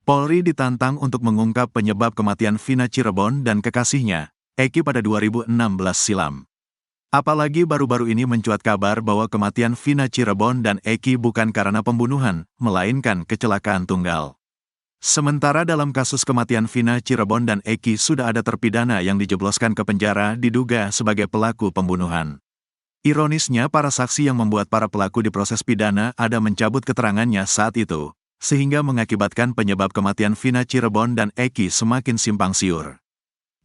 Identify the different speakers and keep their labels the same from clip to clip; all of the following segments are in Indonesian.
Speaker 1: Polri ditantang untuk mengungkap penyebab kematian Vina Cirebon dan kekasihnya, Eki pada 2016 silam. Apalagi baru-baru ini mencuat kabar bahwa kematian Vina Cirebon dan Eki bukan karena pembunuhan, melainkan kecelakaan tunggal. Sementara dalam kasus kematian Vina Cirebon dan Eki sudah ada terpidana yang dijebloskan ke penjara diduga sebagai pelaku pembunuhan. Ironisnya para saksi yang membuat para pelaku di proses pidana ada mencabut keterangannya saat itu, sehingga mengakibatkan penyebab kematian Vina Cirebon dan Eki semakin simpang siur.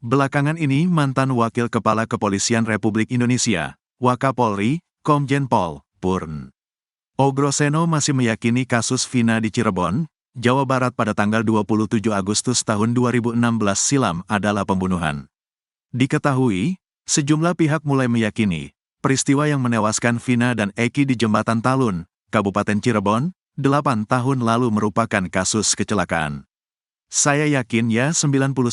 Speaker 1: Belakangan ini mantan Wakil Kepala Kepolisian Republik Indonesia, Wakapolri, Komjen Pol, Purn Ogroseno masih meyakini kasus Vina di Cirebon, Jawa Barat pada tanggal 27 Agustus tahun 2016 silam adalah pembunuhan. Diketahui, sejumlah pihak mulai meyakini, peristiwa yang menewaskan Vina dan Eki di Jembatan Talun, Kabupaten Cirebon, 8 tahun lalu merupakan kasus kecelakaan. Saya yakin ya 99%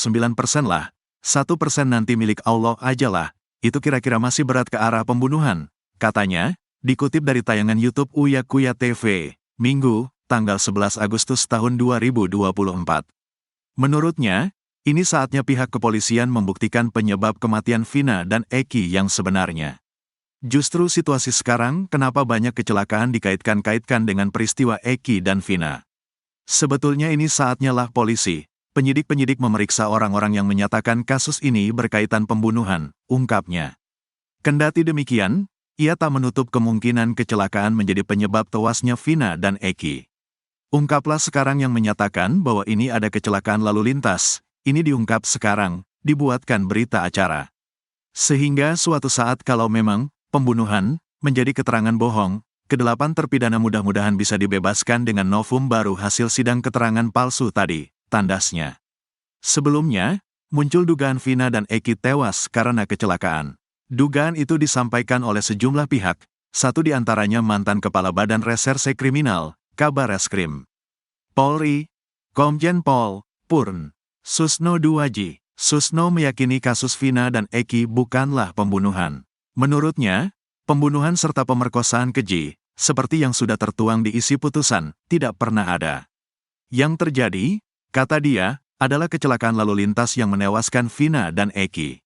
Speaker 1: lah, 1% nanti milik Allah aja lah, itu kira-kira masih berat ke arah pembunuhan, katanya, dikutip dari tayangan YouTube Uya Kuya TV, Minggu, tanggal 11 Agustus tahun 2024. Menurutnya, ini saatnya pihak kepolisian membuktikan penyebab kematian Vina dan Eki yang sebenarnya. Justru situasi sekarang, kenapa banyak kecelakaan dikait-kaitkan dengan peristiwa Eki dan Vina. Sebetulnya ini saatnya lah polisi, penyidik-penyidik memeriksa orang-orang yang menyatakan kasus ini berkaitan pembunuhan, ungkapnya. Kendati demikian, ia tak menutup kemungkinan kecelakaan menjadi penyebab tewasnya Vina dan Eki. Ungkaplah sekarang yang menyatakan bahwa ini ada kecelakaan lalu lintas, ini diungkap sekarang, dibuatkan berita acara. Sehingga suatu saat kalau memang pembunuhan menjadi keterangan bohong, ke-8 terpidana mudah-mudahan bisa dibebaskan dengan novum baru hasil sidang keterangan palsu tadi, tandasnya. Sebelumnya, muncul dugaan Vina dan Eki tewas karena kecelakaan. Dugaan itu disampaikan oleh sejumlah pihak, satu di antaranya mantan Kepala Badan Reserse Kriminal, Kabareskrim Polri, Komjen Pol, Purn Susno Duwaji. Susno meyakini kasus Vina dan Eki bukanlah pembunuhan. Menurutnya, pembunuhan serta pemerkosaan keji, seperti yang sudah tertuang di isi putusan, tidak pernah ada. Yang terjadi, kata dia, adalah kecelakaan lalu lintas yang menewaskan Vina dan Eki.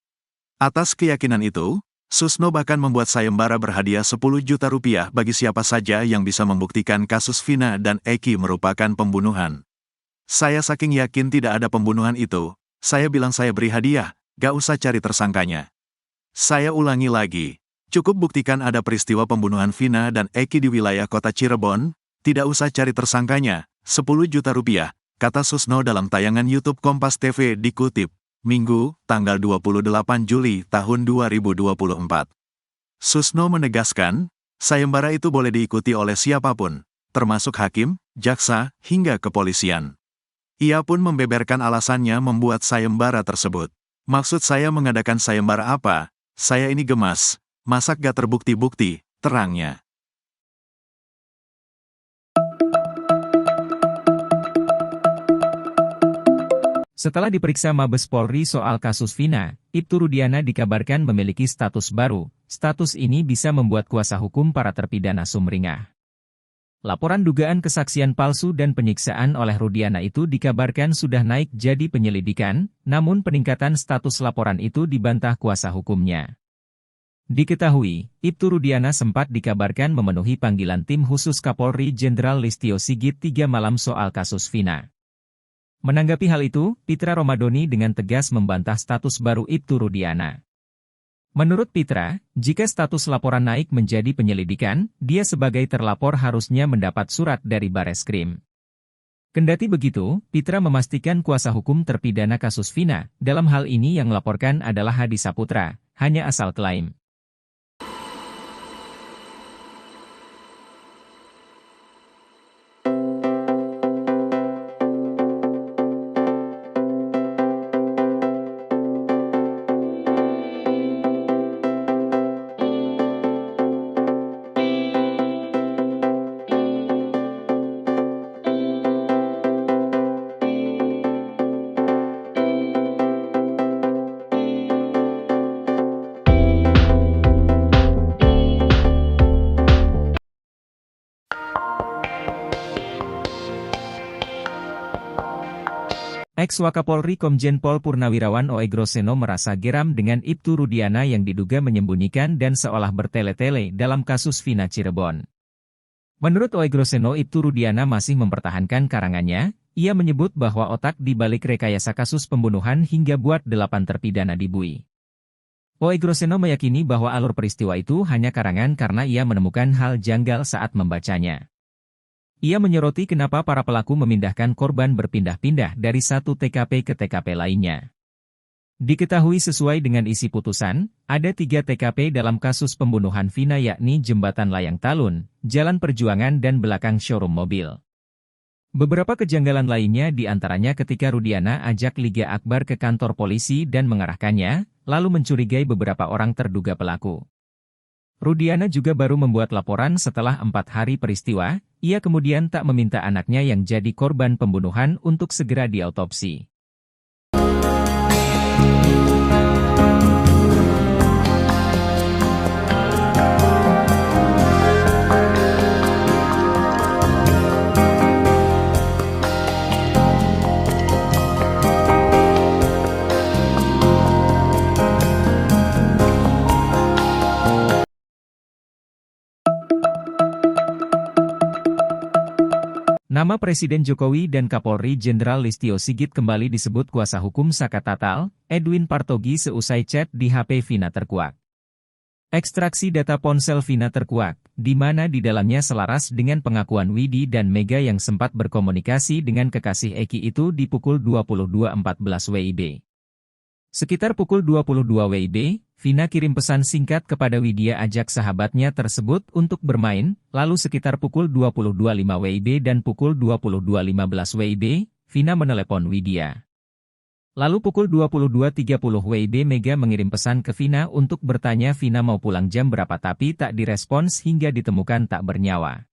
Speaker 1: Atas keyakinan itu, Susno bahkan membuat sayembara berhadiah 10 juta rupiah bagi siapa saja yang bisa membuktikan kasus Vina dan Eki merupakan pembunuhan. Saya saking yakin tidak ada pembunuhan itu, saya bilang saya beri hadiah, gak usah cari tersangkanya. Saya ulangi lagi, cukup buktikan ada peristiwa pembunuhan Vina dan Eki di wilayah kota Cirebon, tidak usah cari tersangkanya, 10 juta rupiah, kata Susno dalam tayangan YouTube Kompas TV dikutip, Minggu, tanggal 28 Juli tahun 2024. Susno menegaskan, sayembara itu boleh diikuti oleh siapapun, termasuk hakim, jaksa, hingga kepolisian. Ia pun membeberkan alasannya membuat sayembara tersebut. Maksud saya mengadakan sayembara apa? Saya ini gemas, masa gak terbukti-bukti, terangnya.
Speaker 2: Setelah diperiksa Mabes Polri soal kasus Vina, Ibtu Rudiana dikabarkan memiliki status baru. Status ini bisa membuat kuasa hukum para terpidana sumringah. Laporan dugaan kesaksian palsu dan penyiksaan oleh Rudiana itu dikabarkan sudah naik jadi penyelidikan, namun peningkatan status laporan itu dibantah kuasa hukumnya. Diketahui, Ibtu Rudiana sempat dikabarkan memenuhi panggilan tim khusus Kapolri Jenderal Listio Sigit 3 malam soal kasus Vina. Menanggapi hal itu, Pitra Romadoni dengan tegas membantah status baru Ibtu Rudiana. Menurut Pitra, jika status laporan naik menjadi penyelidikan, dia sebagai terlapor harusnya mendapat surat dari Bareskrim. Kendati begitu, Pitra memastikan kuasa hukum terpidana kasus Vina, dalam hal ini yang melaporkan adalah Hadi Saputra, hanya asal klaim. Ex-Wakapolri Komjen Pol Purnawirawan Oegroseno merasa geram dengan Ibtu Rudiana yang diduga menyembunyikan dan seolah bertele-tele dalam kasus Vina Cirebon. Menurut Oegroseno, Ibtu Rudiana masih mempertahankan karangannya. Ia menyebut bahwa otak di balik rekayasa kasus pembunuhan hingga buat 8 terpidana dibui. Oegroseno meyakini bahwa alur peristiwa itu hanya karangan karena ia menemukan hal janggal saat membacanya. Ia menyoroti kenapa para pelaku memindahkan korban berpindah-pindah dari satu TKP ke TKP lainnya. Diketahui sesuai dengan isi putusan, ada 3 TKP dalam kasus pembunuhan Vina, yakni Jembatan Layang Talun, Jalan Perjuangan dan belakang showroom mobil. Beberapa kejanggalan lainnya diantaranya ketika Rudiana ajak Liga Akbar ke kantor polisi dan mengarahkannya, lalu mencurigai beberapa orang terduga pelaku. Rudiana juga baru membuat laporan setelah 4 hari peristiwa. Ia kemudian tak meminta anaknya yang jadi korban pembunuhan untuk segera diautopsi. Nama Presiden Jokowi dan Kapolri Jenderal Listio Sigit kembali disebut kuasa hukum Saka Tatal, Edwin Partogi seusai chat di HP Vina terkuak. Ekstraksi data ponsel Vina terkuak, di mana di dalamnya selaras dengan pengakuan Widi dan Mega yang sempat berkomunikasi dengan kekasih Eki itu di pukul 22.14 WIB. Sekitar pukul 22 WIB, Vina kirim pesan singkat kepada Widya ajak sahabatnya tersebut untuk bermain, lalu sekitar pukul 22.05 WIB dan pukul 22.15 WIB, Vina menelepon Widya. Lalu pukul 22.30 WIB Mega mengirim pesan ke Vina untuk bertanya Vina mau pulang jam berapa tapi tak direspons hingga ditemukan tak bernyawa.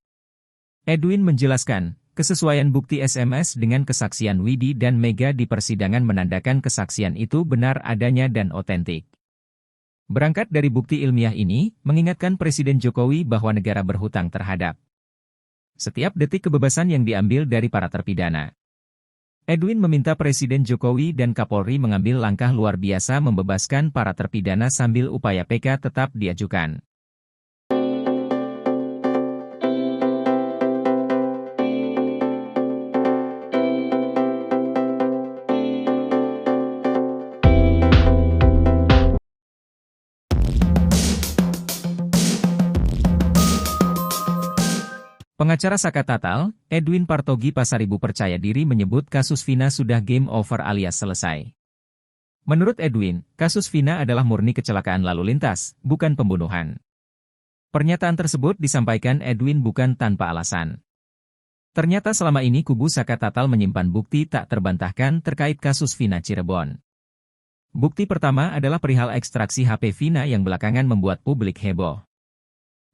Speaker 2: Edwin menjelaskan, kesesuaian bukti SMS dengan kesaksian Widi dan Mega di persidangan menandakan kesaksian itu benar adanya dan otentik. Berangkat dari bukti ilmiah ini, mengingatkan Presiden Jokowi bahwa negara berhutang terhadap setiap detik kebebasan yang diambil dari para terpidana. Edwin meminta Presiden Jokowi dan Kapolri mengambil langkah luar biasa membebaskan para terpidana sambil upaya PK tetap diajukan. Pengacara Saka Tatal, Edwin Partogi Pasaribu percaya diri menyebut kasus Vina sudah game over alias selesai. Menurut Edwin, kasus Vina adalah murni kecelakaan lalu lintas, bukan pembunuhan. Pernyataan tersebut disampaikan Edwin bukan tanpa alasan. Ternyata selama ini kubu Saka Tatal menyimpan bukti tak terbantahkan terkait kasus Vina Cirebon. Bukti pertama adalah perihal ekstraksi HP Vina yang belakangan membuat publik heboh.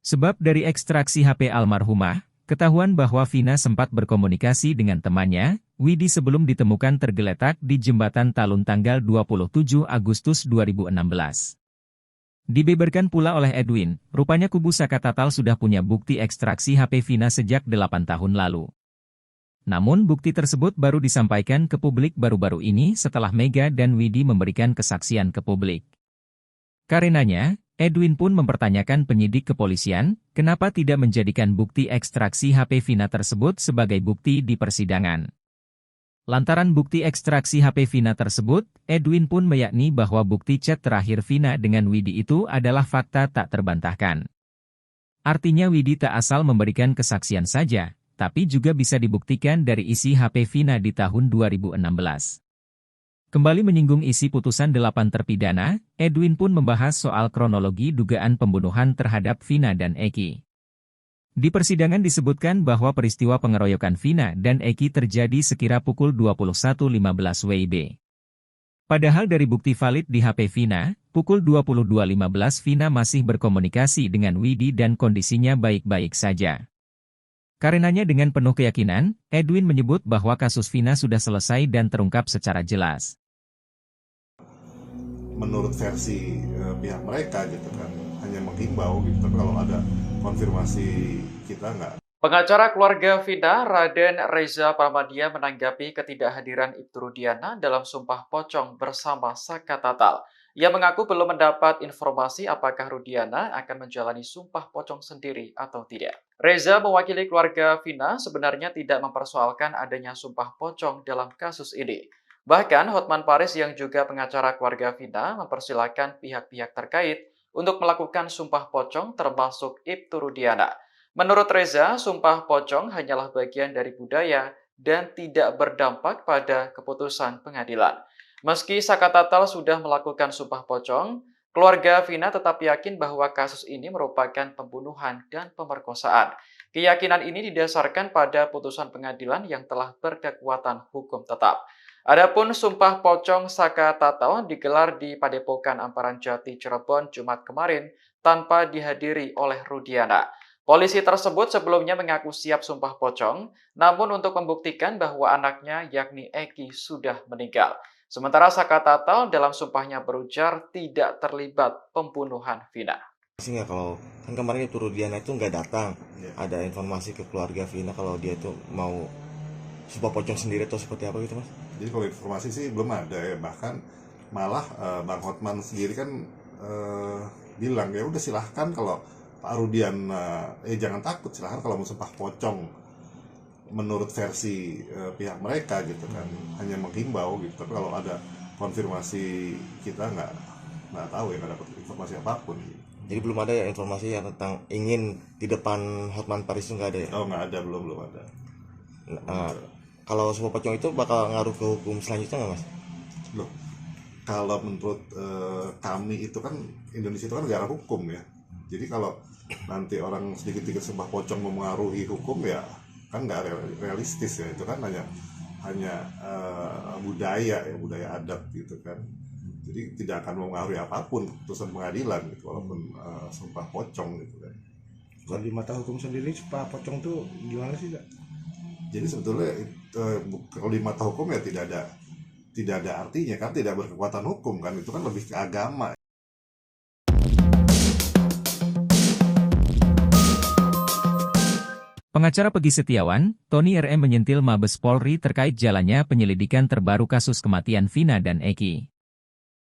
Speaker 2: Sebab dari ekstraksi HP almarhumah, ketahuan bahwa Vina sempat berkomunikasi dengan temannya, Widi sebelum ditemukan tergeletak di Jembatan Talun tanggal 27 Agustus 2016. Dibeberkan pula oleh Edwin, rupanya kubu Saka Tatal sudah punya bukti ekstraksi HP Vina sejak 8 tahun lalu. Namun bukti tersebut baru disampaikan ke publik baru-baru ini setelah Mega dan Widi memberikan kesaksian ke publik. Karenanya, Edwin pun mempertanyakan penyidik kepolisian, kenapa tidak menjadikan bukti ekstraksi HP Vina tersebut sebagai bukti di persidangan. Lantaran bukti ekstraksi HP Vina tersebut, Edwin pun meyakini bahwa bukti chat terakhir Vina dengan Widi itu adalah fakta tak terbantahkan. Artinya Widi tak asal memberikan kesaksian saja, tapi juga bisa dibuktikan dari isi HP Vina di tahun 2016. Kembali menyinggung isi putusan 8 terpidana, Edwin pun membahas soal kronologi dugaan pembunuhan terhadap Vina dan Eki. Di persidangan disebutkan bahwa peristiwa pengeroyokan Vina dan Eki terjadi sekira pukul 21.15 WIB. Padahal dari bukti valid di HP Vina, pukul 22.15 Vina masih berkomunikasi dengan Widi dan kondisinya baik-baik saja. Karenanya dengan penuh keyakinan, Edwin menyebut bahwa kasus Vina sudah selesai dan terungkap secara jelas.
Speaker 3: Menurut versi pihak mereka gitu kan, hanya menghimbau gitu, tapi kalau ada konfirmasi kita nggak
Speaker 4: Pengacara keluarga Vina, Raden Reza Pramadia menanggapi ketidakhadiran Ibtu Rudiana dalam sumpah pocong bersama Saka Tatal. Ia mengaku belum mendapat informasi apakah Rudiana akan menjalani sumpah pocong sendiri atau tidak. Reza mewakili keluarga Vina sebenarnya tidak mempersoalkan adanya sumpah pocong dalam kasus ini. Bahkan Hotman Paris yang juga pengacara keluarga Vina mempersilahkan pihak-pihak terkait untuk melakukan sumpah pocong termasuk Ibtu Rudiana. Menurut Reza, sumpah pocong hanyalah bagian dari budaya dan tidak berdampak pada keputusan pengadilan. Meski Saka Tatal sudah melakukan sumpah pocong, keluarga Vina tetap yakin bahwa kasus ini merupakan pembunuhan dan pemerkosaan. Keyakinan ini didasarkan pada putusan pengadilan yang telah berkekuatan hukum tetap. Adapun sumpah pocong Saka Tatal digelar di Padepokan Amparan Jati, Cirebon, Jumat kemarin tanpa dihadiri oleh Rudiana. Polisi tersebut sebelumnya mengaku siap sumpah pocong, namun untuk membuktikan bahwa anaknya yakni Eki sudah meninggal. Sementara Saka Tatal dalam sumpahnya berujar tidak terlibat pembunuhan Vina.
Speaker 5: Nggak, kalau kan kemarin itu Rudiana itu nggak datang,
Speaker 3: Ya.
Speaker 5: ada informasi ke keluarga Vina kalau dia itu mau sumpah pocong sendiri atau seperti apa gitu mas?
Speaker 3: Jadi kalau informasi sih belum ada ya, bahkan malah Bang Hotman sendiri kan bilang ya udah silahkan kalau Pak Rudiana, jangan takut, silahkan kalau mau sumpah pocong menurut versi pihak mereka gitu kan, hanya menghimbau gitu. Tapi kalau ada konfirmasi kita nggak tahu ya, nggak dapat informasi apapun.
Speaker 5: Jadi belum ada ya informasi yang tentang ingin di depan Hotman Paris itu nggak ada ya?
Speaker 3: Oh nggak ada, belum ada.
Speaker 5: Kalau sumpah pocong itu bakal ngaruh ke hukum selanjutnya nggak mas?
Speaker 3: Loh, kalau menurut kami itu kan Indonesia itu kan negara hukum ya. Jadi kalau nanti orang sedikit-sedikit sumpah pocong memengaruhi hukum ya kan nggak realistis ya, itu kan hanya budaya ya, budaya adat gitu kan. Jadi tidak akan mempengaruhi apapun putusan pengadilan gitu, walaupun sumpah pocong gitu kan.
Speaker 6: Kalau di mata hukum sendiri sumpah pocong tuh gimana sih Kak?
Speaker 3: Jadi sebetulnya kalau di mata hukum ya tidak ada artinya kan, tidak berkekuatan hukum kan, itu kan lebih ke agama.
Speaker 2: Pengacara Pegi Setiawan, Tony RM menyentil Mabes Polri terkait jalannya penyelidikan terbaru kasus kematian Vina dan Eki.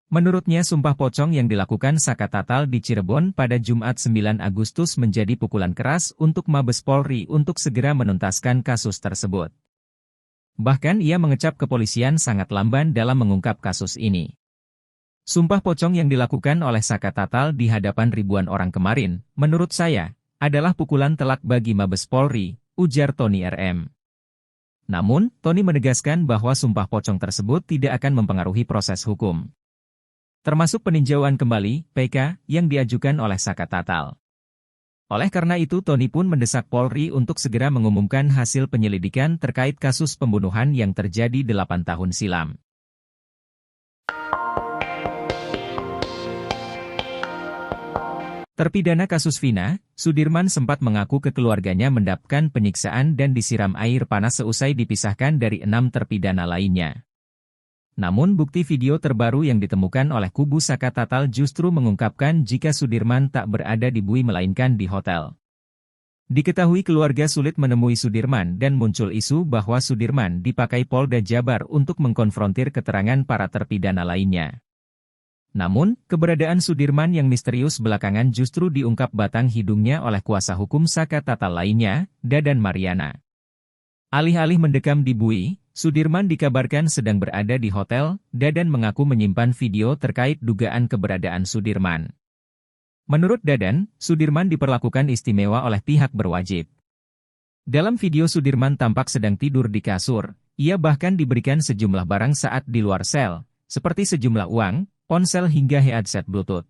Speaker 2: Menurutnya sumpah pocong yang dilakukan Saka Tatal di Cirebon pada Jumat 9 Agustus menjadi pukulan keras untuk Mabes Polri untuk segera menuntaskan kasus tersebut. Bahkan ia mengecap kepolisian sangat lamban dalam mengungkap kasus ini. Sumpah pocong yang dilakukan oleh Saka Tatal di hadapan ribuan orang kemarin, menurut saya, adalah pukulan telak bagi Mabes Polri, ujar Tony RM. Namun, Tony menegaskan bahwa sumpah pocong tersebut tidak akan mempengaruhi proses hukum. Termasuk peninjauan kembali, PK, yang diajukan oleh Saka Tatal. Oleh karena itu Tony pun mendesak Polri untuk segera mengumumkan hasil penyelidikan terkait kasus pembunuhan yang terjadi 8 tahun silam. Terpidana kasus Vina, Sudirman sempat mengaku ke keluarganya mendapatkan penyiksaan dan disiram air panas seusai dipisahkan dari 6 terpidana lainnya. Namun bukti video terbaru yang ditemukan oleh kubu Saka Tatal justru mengungkapkan jika Sudirman tak berada di Bui melainkan di hotel. Diketahui keluarga sulit menemui Sudirman dan muncul isu bahwa Sudirman dipakai Polda Jabar untuk mengkonfrontir keterangan para terpidana lainnya. Namun, keberadaan Sudirman yang misterius belakangan justru diungkap batang hidungnya oleh kuasa hukum Saka Tatal lainnya, Dadan Mariana. Alih-alih mendekam di Bui, Sudirman dikabarkan sedang berada di hotel. Dadan mengaku menyimpan video terkait dugaan keberadaan Sudirman. Menurut Dadan, Sudirman diperlakukan istimewa oleh pihak berwajib. Dalam video Sudirman tampak sedang tidur di kasur, ia bahkan diberikan sejumlah barang saat di luar sel, seperti sejumlah uang, ponsel hingga headset Bluetooth.